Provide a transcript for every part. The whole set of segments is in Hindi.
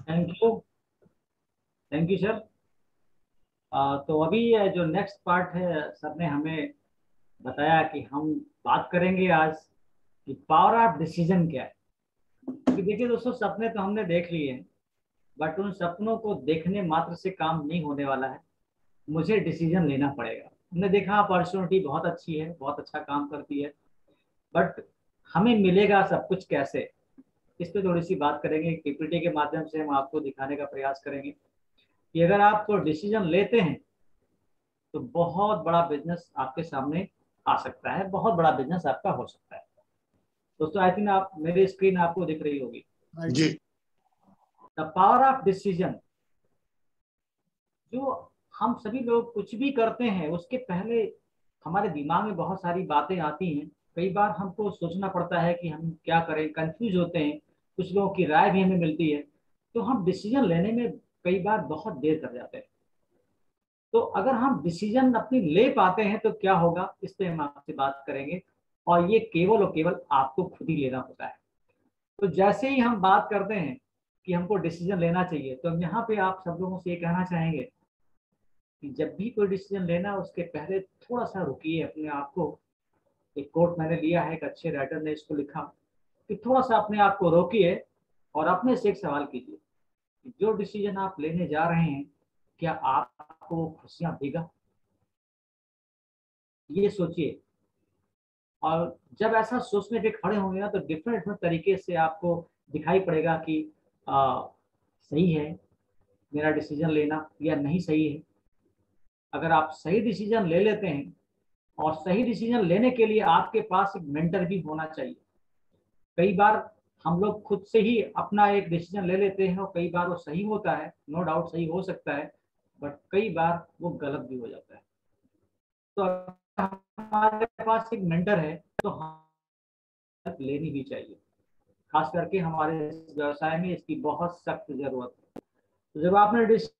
Thank you. Thank you sir. तो अभी ये जो नेक्स्ट पार्ट है, सर ने हमें बताया कि हम बात करेंगे आज कि पावर ऑफ डिसीजन क्या है। क्योंकि देखिए दोस्तों, सपने तो हमने देख लिए हैं, बट उन सपनों को देखने मात्र से काम नहीं होने वाला है। मुझे डिसीजन लेना पड़ेगा। हमने देखा अपॉर्चुनिटी बहुत अच्छी है, बहुत अच्छा काम करती है, बट हमें मिलेगा सब कुछ कैसे? इस पे थोड़ी सी बात करेंगे। पीपीटी के माध्यम से हम आपको दिखाने का प्रयास करेंगे कि अगर आप तो डिसीजन लेते हैं तो बहुत बड़ा बिजनेस आपके सामने आ सकता है, बहुत बड़ा बिजनेस आपका हो सकता है। दोस्तों, आई थिंक आप मेरी स्क्रीन आपको दिख रही होगी। जी। The power of decision. जो हम सभी लोग कुछ भी करते हैं उसके पहले हमारे दिमाग में बहुत सारी बातें आती हैं। कई बार हमको सोचना पड़ता है कि हम क्या करें, कंफ्यूज होते हैं। कुछ लोगों की राय भी हमें मिलती है, तो हम डिसीजन लेने में कई बार बहुत देर कर जाते हैं। तो अगर हम डिसीजन अपनी ले पाते हैं तो क्या होगा, इस पे हम आपसे बात करेंगे। और ये केवल और केवल आपको खुद ही लेना होता है। तो जैसे ही हम बात करते हैं कि हमको डिसीजन लेना चाहिए, तो हम यहाँ पे आप सब लोगों से ये कहना चाहेंगे कि जब भी कोई डिसीजन लेना उसके पहले थोड़ा सा रुकिए अपने आप को। एक कोट मैंने लिया है, एक अच्छे राइटर ने इसको लिखा कि थोड़ा सा अपने आप को रोकिए और अपने से एक सवाल कीजिए कि जो डिसीजन आप लेने जा रहे हैं, क्या आपको खुशियां देगा? ये सोचिए। और जब ऐसा सोचने पे खड़े होंगे ना, तो डिफरेंट डिफरेंट तरीके से आपको दिखाई पड़ेगा कि सही है मेरा डिसीजन लेना या नहीं सही है। अगर आप सही डिसीजन ले लेते हैं, और सही डिसीजन लेने के लिए आपके पास एक मेंटर भी होना चाहिए। कई बार हम लोग खुद से ही अपना एक डिसीजन ले लेते हैं और कई बार वो सही होता है, नो डाउट सही हो सकता है, बट कई बार वो गलत भी हो जाता है। तो अगर हमारे पास एक मेंटर है तो हमें लेनी भी चाहिए। खास करके हमारे व्यवसाय में इसकी बहुत सख्त जरूरत है। तो जब आपने इस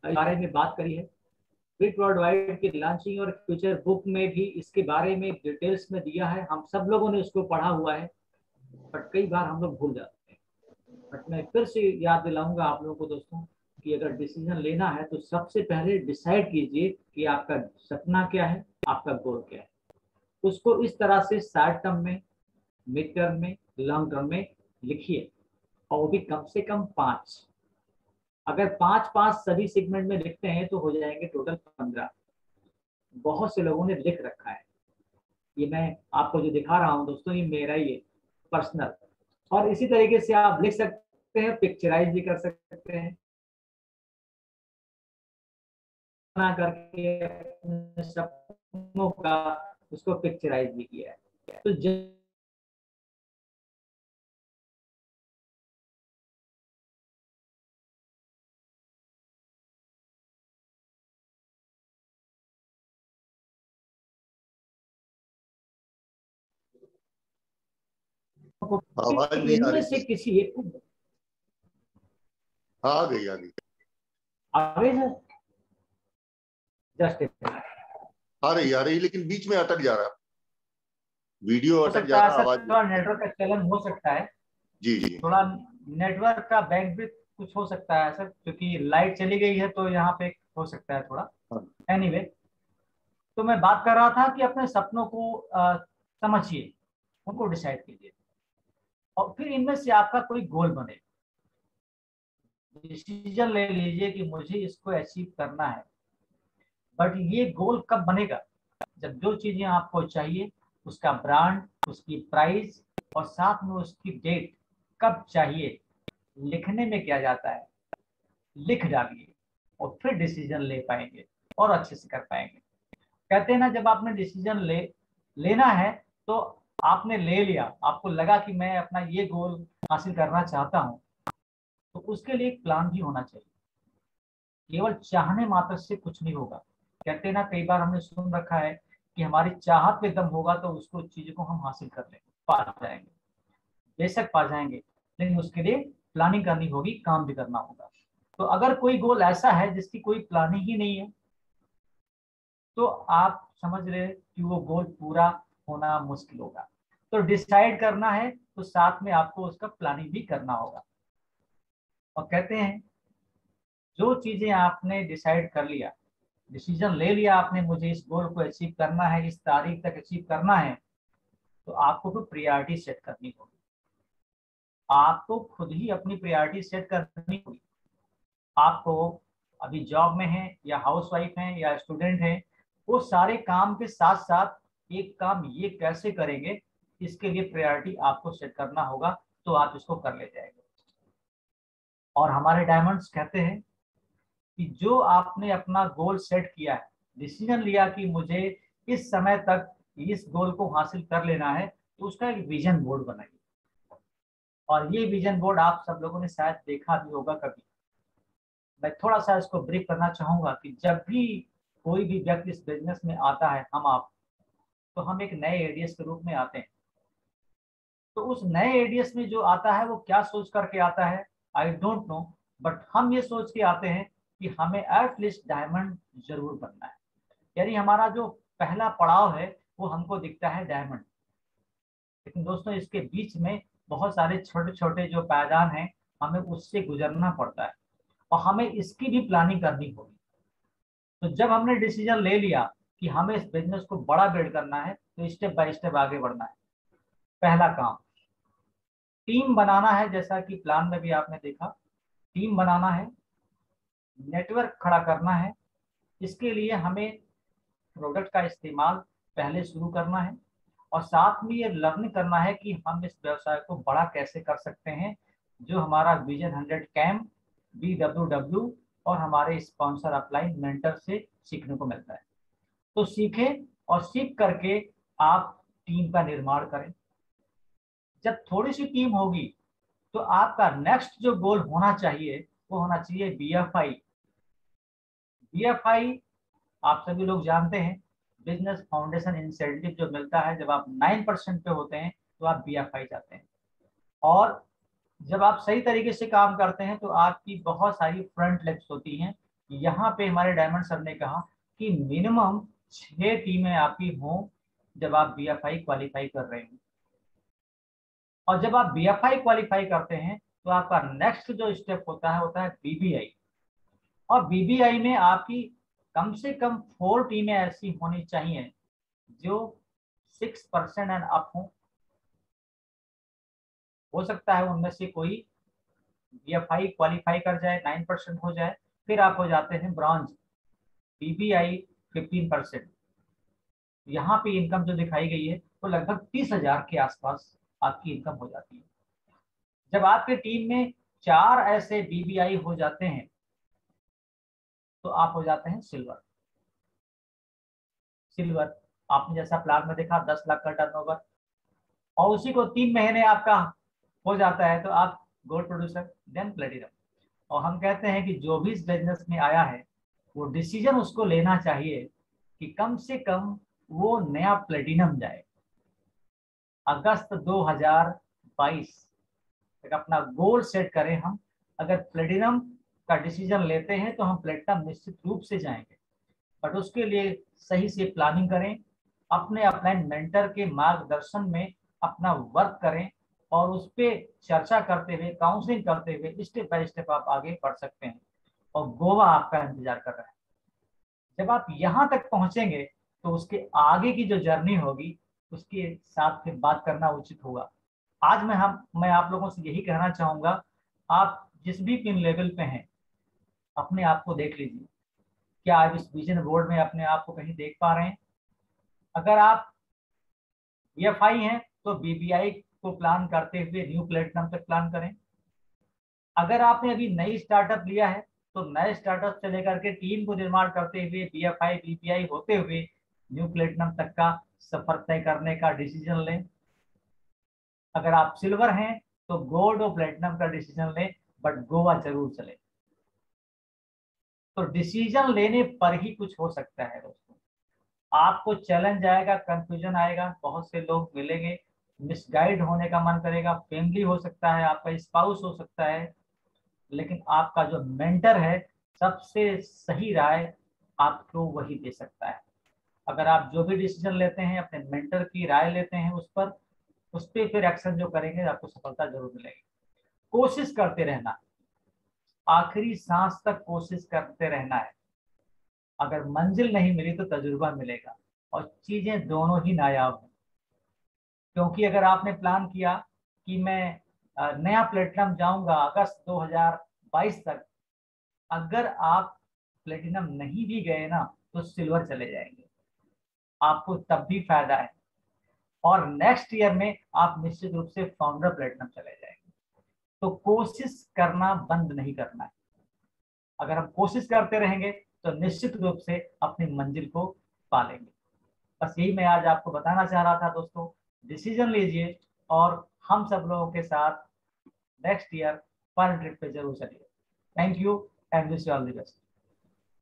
बारे में बात करी है, बिट वर्ल्ड वाइड की लॉन्चिंग और फ्यूचर बुक में भी इसके बारे में डिटेल्स में दिया है। हम सब लोगों ने उसको पढ़ा हुआ है, बट कई बार हम लोग भूल जाते हैं। बट मैं फिर से याद दिलाऊंगा आप लोगों को दोस्तों कि अगर डिसीजन लेना है तो सबसे पहले डिसाइड कीजिए कि आपका सपना क्या है, आपका गोल क्या है। उसको इस तरह से शॉर्ट टर्म में, मिड टर्म में, लॉन्ग टर्म में लिखिए। और वो भी कम से कम 5। अगर 5-5 सभी सेगमेंट में लिखते हैं तो हो जाएंगे टोटल 15। बहुत से लोगों ने लिख रखा है। ये मैं आपको जो दिखा रहा हूँ दोस्तों, ये मेरा ही है पर्सनल। और इसी तरीके से आप लिख सकते हैं, पिक्चराइज भी कर सकते हैं, बना करके अपने सपनों का उसको पिक्चराइज भी किया है। तो आवाज नहीं आ इनमें रही से थी। किसी एक को हाँ, आ गई आ गई। आगे है। जस्ट आ रही लेकिन बीच में अटक जा रहा। वीडियो हो अटक जा सकता है रहा, सर, आवाज नहीं। थोड़ा नेटवर्क का चलन हो सकता है। जी जी। थोड़ा नेटवर्क का बैंडविड्थ कुछ हो सकता है सर, क्योंकि लाइट चली गई है तो यहाँ पे हो सकता है थोड़ा। हाँ। एनीवे, तो मैं बात कर रहा था कि अपने सपनों को समझिए, उनको डिसाइड कीजिए, और फिर इनमें से आपका कोई गोल बने। डिसीजन ले लीजिए कि मुझे इसको अचीव करना है। बट ये गोल कब बनेगा? जब जो चीजें आपको चाहिए, उसका ब्रांड, उसकी प्राइस, और साथ में उसकी डेट कब चाहिए, लिखने में क्या जाता है, लिख डालिए। और फिर डिसीजन ले पाएंगे और अच्छे से कर पाएंगे। कहते हैं ना, जब आपने डिसीजन लेना है तो आपने ले लिया, आपको लगा कि मैं अपना ये गोल हासिल करना चाहता हूँ, तो उसके लिए एक प्लान भी होना चाहिए। केवल चाहने मात्र से कुछ नहीं होगा। कहते हैं ना, कई बार हमने सुन रखा है कि हमारी चाहत पे दम होगा तो उसको चीज को हम हासिल कर लेंगे, पा जाएंगे। बेशक पा जाएंगे, लेकिन उसके लिए प्लानिंग करनी होगी, काम भी करना होगा। तो अगर कोई गोल ऐसा है जिसकी कोई प्लानिंग ही नहीं है, तो आप समझ रहे कि वो गोल पूरा होना मुश्किल होगा। तो डिसाइड करना है तो साथ में आपको उसका प्लानिंग भी करना होगा। और कहते हैं जो चीजें आपने डिसाइड कर लिया, डिसीजन ले लिया आपने, मुझे इस गोल को अचीव करना है, इस तारीख तक अचीव करना है, तो आपको तो प्रायोरिटी सेट करनी होगी। आपको खुद ही अपनी प्रायोरिटी सेट करनी होगी। आपको अभी जॉब में है या हाउसवाइफ हैं या स्टूडेंट हैं, वो सारे काम के साथ साथ एक काम ये कैसे करेंगे, इसके लिए प्रायोरिटी आपको सेट करना होगा, तो आप इसको कर ले जाएंगे। और हमारे डायमंड्स कहते हैं कि जो आपने अपना गोल सेट किया है, डिसीजन लिया कि मुझे इस समय तक इस गोल को हासिल कर लेना है, तो उसका एक विजन बोर्ड बनाइए। और ये विजन बोर्ड आप सब लोगों ने शायद देखा भी होगा कभी। मैं थोड़ा सा इसको ब्रीफ करना चाहूंगा कि जब भी कोई भी व्यक्ति इस बिजनेस में आता है, हम आप, तो हम एक नए एडीएस के रूप में आते हैं। तो उस नए एडीएस में जो आता है वो क्या सोच करके आता है, आई डोंट नो, बट हम ये सोच के आते हैं कि हमें एटलीस्ट डायमंड जरूर बनना है। यानी हमारा जो पहला पड़ाव है वो हमको दिखता है डायमंड। लेकिन दोस्तों इसके बीच में बहुत सारे छोटे छोटे जो पायदान हैं, हमें उससे गुजरना पड़ता है और हमें इसकी भी प्लानिंग करनी होगी। तो जब हमने डिसीजन ले लिया कि हमें इस बिजनेस को बड़ा बिल्ड करना है, तो स्टेप बाय स्टेप आगे बढ़ना है। पहला काम टीम बनाना है, जैसा कि प्लान में भी आपने देखा, टीम बनाना है, नेटवर्क खड़ा करना है। इसके लिए हमें प्रोडक्ट का इस्तेमाल पहले शुरू करना है और साथ में ये लर्न करना है कि हम इस व्यवसाय को बड़ा कैसे कर सकते हैं, जो हमारा विजन 100 कैम्प, BWW और हमारे स्पॉन्सर अपलाइन मेंटर से सीखने को मिलता है। तो सीखें और सीख करके आप टीम का निर्माण करें। जब थोड़ी सी टीम होगी तो आपका नेक्स्ट जो गोल होना चाहिए वो होना चाहिए BFI। BFI आप सभी लोग जानते हैं, बिजनेस फाउंडेशन इंसेंटिव जो मिलता है, जब आप 9% पे होते हैं तो आप BFI जाते हैं। और जब आप सही तरीके से काम करते हैं तो आपकी बहुत सारी फ्रंट लेग्स होती हैं। यहाँ पे हमारे डायमंड सर ने कहा कि मिनिमम 6 टीमें आपकी हों जब आप BFI क्वालिफाई कर रहे हैं। और जब आप BFI क्वालिफाई करते हैं तो आपका नेक्स्ट जो स्टेप होता है BBI। और BBI में आपकी कम से कम 4 टीमें ऐसी होनी चाहिए जो 6% एंड अप हो सकता है उनमें से कोई BFI क्वालिफाई कर जाए, 9% हो जाए, फिर आप हो जाते हैं ब्रॉन्ज। BBI 15%। यहाँ पे इनकम जो दिखाई गई है वो लगभग 30,000 के आसपास आपकी इनकम हो जाती है। जब आपके टीम में 4 ऐसे BBI हो जाते हैं तो आप हो जाते हैं सिल्वर। सिल्वर आपने जैसा प्लान में देखा 10 लाख का टर्नओवर, और उसी को 3 महीने आपका हो जाता है तो आप गोल्ड प्रोड्यूसर, देन प्लेटिनम। और हम कहते हैं कि जो भी इस बिजनेस में आया है वो डिसीजन उसको लेना चाहिए कि कम से कम वो नया प्लेटिनम जाए। अगस्त 2022 तक अपना गोल सेट करें हम। अगर प्लेटिनम का डिसीजन लेते हैं तो हम प्लेटिनम निश्चित रूप से जाएंगे, बट उसके लिए सही से प्लानिंग करें, अपने अपलाइन मेंटर के मार्गदर्शन में अपना वर्क करें और उस पर चर्चा करते हुए, काउंसलिंग करते हुए स्टेप बाय स्टेप आप आगे बढ़ सकते हैं। और गोवा आपका इंतजार कर रहा है। जब आप यहाँ तक पहुंचेंगे तो उसके आगे की जो जर्नी होगी उसके साथ फिर बात करना उचित होगा। आज मैं आप लोगों से यही कहना चाहूंगा, आप जिस भी पिन लेवल पे हैं अपने आप को देख लीजिए। क्या आप इस विजन बोर्ड में अपने आप को कहीं देख पा रहे हैं? अगर आप BFI हैं तो BBI को प्लान करते हुए न्यू प्लेटिनम तक प्लान करें। अगर आपने अभी नई स्टार्टअप लिया है तो नए स्टार्टअप से लेकर के टीम को निर्माण करते हुए BFI BPI होते हुए न्यू प्लेटिनम तक का सफर तय करने का डिसीजन लें। अगर आप सिल्वर हैं तो गोल्ड और प्लेटिनम का डिसीजन लें, बट गोवा जरूर चले। तो डिसीजन लेने पर ही कुछ हो सकता है दोस्तों। आपको चैलेंज आएगा, कंफ्यूजन आएगा, बहुत से लोग मिलेंगे, मिसगाइड होने का मन करेगा, फैमिली हो सकता है, आपका स्पाउस हो सकता है, लेकिन आपका जो मेंटर है सबसे सही राय आपको वही दे सकता है। अगर आप जो भी डिसीजन लेते हैं अपने मेंटर की राय लेते हैं उस पर फिर एक्शन जो करेंगे आपको सफलता जरूर मिलेगी। कोशिश करते रहना, आखिरी सांस तक कोशिश करते रहना है। अगर मंजिल नहीं मिली तो तजुर्बा मिलेगा, और चीजें दोनों ही नायाब हैं। क्योंकि अगर आपने प्लान किया कि मैं नया प्लेटिनम जाऊंगा अगस्त 2022 तक, अगर आप प्लेटिनम नहीं भी गए ना तो सिल्वर चले जाएंगे, आपको तब भी फायदा है। और नेक्स्ट ईयर में आप निश्चित रूप से फाउंडर प्लेटिनम चले जाएंगे। तो कोशिश करना बंद नहीं करना है। अगर हम कोशिश करते रहेंगे तो निश्चित रूप से अपनी मंजिल को पालेंगे। बस यही मैं आज आपको बताना चाह रहा था दोस्तों। डिसीजन लीजिए और हम सब लोगों के साथ नेक्स्ट ईयर फॉरेन ट्रिप पे जरूर चलिए। Thank you and wish you all the best.